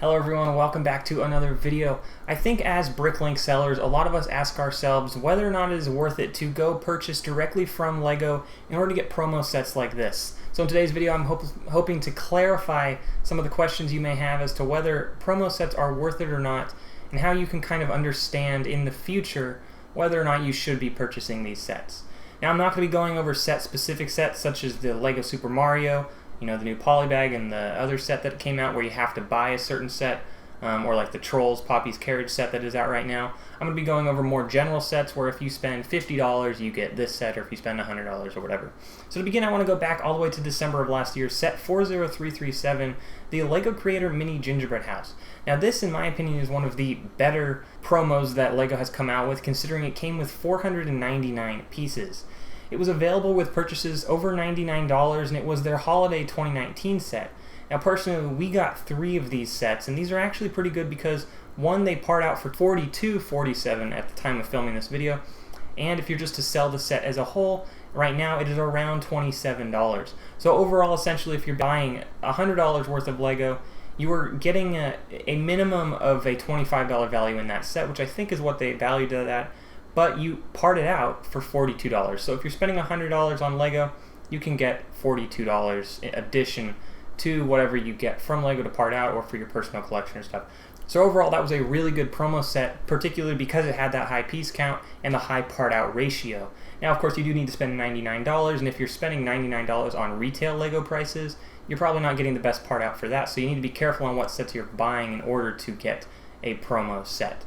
Hello everyone and welcome back to another video. I think as BrickLink sellers, a lot of us ask ourselves whether or not it is worth it to go purchase directly from LEGO in order to get promo sets like this. So in today's video I'm hoping to clarify some of the questions you may have as to whether promo sets are worth it or not, and how you can kind of understand in the future whether or not you should be purchasing these sets. Now I'm not going to be going over specific sets such as the LEGO Super Mario, the new Polybag and the other set that came out where you have to buy a certain set, or like the Trolls Poppy's Carriage set that is out right now. I'm going to be going over more general sets where if you spend $50 you get this set, or if you spend $100 or whatever. So to begin, I want to go back all the way to December of last year, set 40337, the LEGO Creator Mini Gingerbread House. Now this, in my opinion, is one of the better promos that LEGO has come out with, considering it came with 499 pieces. It was available with purchases over $99, and it was their Holiday 2019 set. Now personally, we got 3 of these sets, and these are actually pretty good because, one, they part out for $42.47 at the time of filming this video, and if you're just to sell the set as a whole, right now it is around $27. So overall, essentially, if you're buying $100 worth of LEGO, you are getting a minimum of a $25 value in that set, which I think is what they valued it at. But you part it out for $42. So if you're spending $100 on LEGO, you can get $42 in addition to whatever you get from LEGO to part out or for your personal collection or stuff. So overall, that was a really good promo set, particularly because it had that high piece count and the high part out ratio. Now, of course, you do need to spend $99, and if you're spending $99 on retail LEGO prices, you're probably not getting the best part out for that, so you need to be careful on what sets you're buying in order to get a promo set.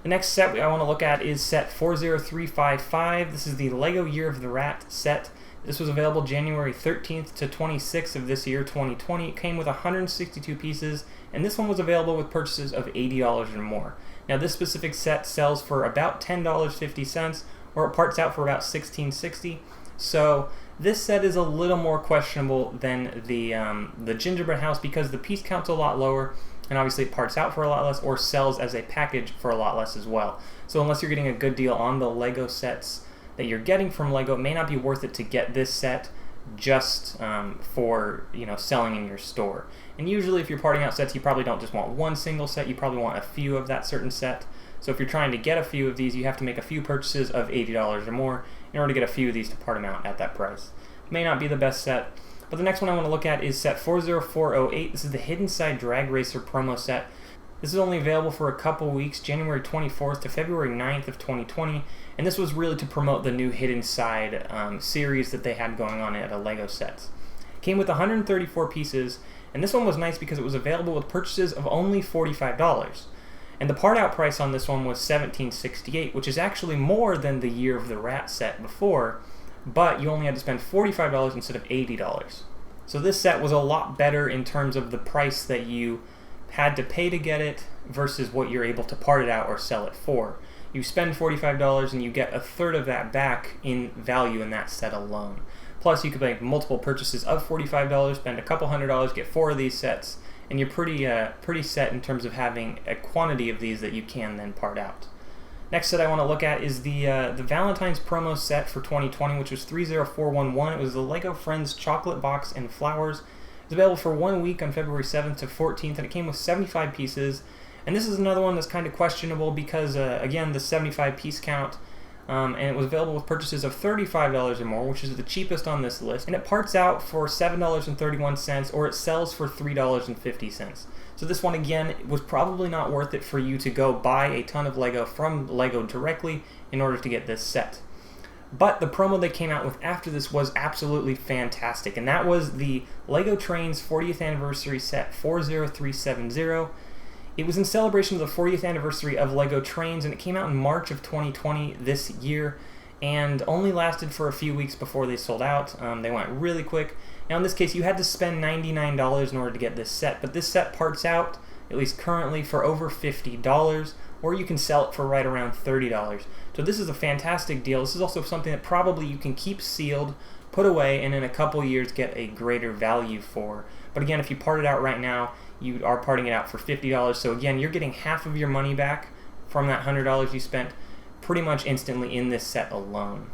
The next set I want to look at is set 40355. This is the LEGO Year of the Rat set. This was available January 13th to 26th of this year, 2020. It came with 162 pieces, and this one was available with purchases of $80 or more. Now this specific set sells for about $10.50, or it parts out for about $16.60. So this set is a little more questionable than the Gingerbread House because the piece count's a lot lower, and obviously it parts out for a lot less or sells as a package for a lot less as well. So unless you're getting a good deal on the LEGO sets that you're getting from LEGO, it may not be worth it to get this set just for selling in your store. And usually if you're parting out sets, you probably don't just want one single set, you probably want a few of that certain set. So if you're trying to get a few of these, you have to make a few purchases of $80 or more in order to get a few of these to part them out at that price. May not be the best set. But the next one I want to look at is set 40408. This is the Hidden Side Drag Racer promo set. This is only available for a couple weeks, January 24th to February 9th of 2020, and this was really to promote the new Hidden Side series that they had going on at LEGO sets. It came with 134 pieces, and this one was nice because it was available with purchases of only $45. And the part-out price on this one was $17.68, which is actually more than the Year of the Rat set before, but you only had to spend $45 instead of $80. So this set was a lot better in terms of the price that you had to pay to get it versus what you're able to part it out or sell it for. You spend $45 and you get a third of that back in value in that set alone. Plus you could make multiple purchases of $45, spend a couple $100, get 4 of these sets, and you're pretty set in terms of having a quantity of these that you can then part out. Next set I want to look at is the Valentine's promo set for 2020, which was 30411. It was the LEGO Friends Chocolate Box and Flowers. It's available for 1 week on February 7th to 14th, and it came with 75 pieces. And this is another one that's kind of questionable because, again, the 75 piece count, and it was available with purchases of $35 or more, which is the cheapest on this list. And it parts out for $7.31, or it sells for $3.50. So this one, again, was probably not worth it for you to go buy a ton of LEGO from LEGO directly in order to get this set. But the promo they came out with after this was absolutely fantastic, and that was the LEGO Trains 40th Anniversary set 40370. It was in celebration of the 40th anniversary of LEGO Trains, and it came out in March of 2020 this year, and only lasted for a few weeks before they sold out. They went really quick. Now in this case, you had to spend $99 in order to get this set, but this set parts out, at least currently, for over $50, or you can sell it for right around $30. So this is a fantastic deal. This is also something that probably you can keep sealed, put away, and in a couple years get a greater value for. But again, if you part it out right now, you are parting it out for $50, so again, you're getting half of your money back from that $100 you spent pretty much instantly in this set alone.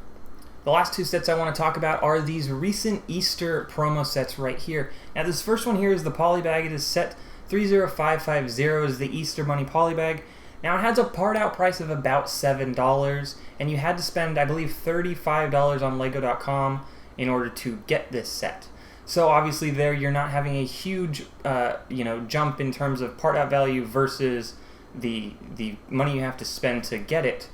The last 2 sets I want to talk about are these recent Easter promo sets right here. Now this first one here is the Polybag. It is set 30550 is the Easter Bunny polybag. Now it has a part out price of about $7, and you had to spend, I believe, $35 on Lego.com in order to get this set. So obviously there you're not having a huge jump in terms of part out value versus the money you have to spend to get it.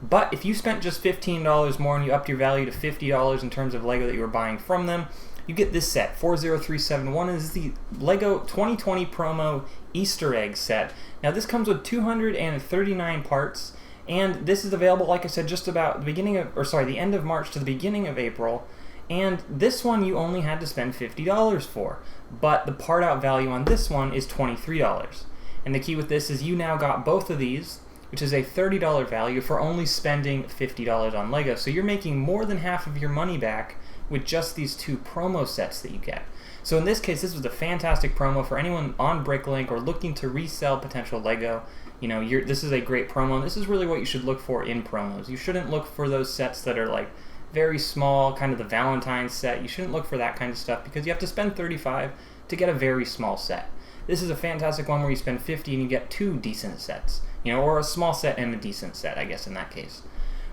But if you spent just $15 more and you upped your value to $50 in terms of Lego that you were buying from them, you get this set. 40371 is the Lego 2020 promo Easter egg set. Now this comes with 239 parts, and this is available, like I said, just about the end of March to the beginning of April. And this one you only had to spend $50 for, but the part out value on this one is $23. And the key with this is you now got both of these, which is a $30 value for only spending $50 on Lego. So you're making more than half of your money back with just these two promo sets that you get. So in this case, this was a fantastic promo for anyone on BrickLink or looking to resell potential Lego. This is a great promo, and this is really what you should look for in promos. You shouldn't look for those sets that are like very small, kind of the Valentine's set. You shouldn't look for that kind of stuff because you have to spend $35 to get a very small set. This is a fantastic one where you spend $50 and you get two decent sets, or a small set and a decent set, I guess, in that case.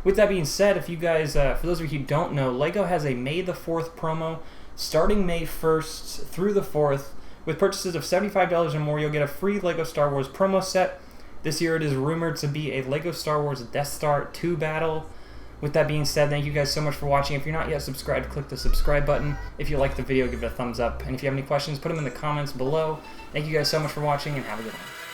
With that being said, if you guys, for those of you who don't know, Lego has a May the 4th promo starting May 1st through the 4th. With purchases of $75 or more, you'll get a free Lego Star Wars promo set. This year it is rumored to be a Lego Star Wars Death Star 2 battle. With that being said, thank you guys so much for watching. If you're not yet subscribed, click the subscribe button. If you liked the video, give it a thumbs up. And if you have any questions, put them in the comments below. Thank you guys so much for watching, and have a good one.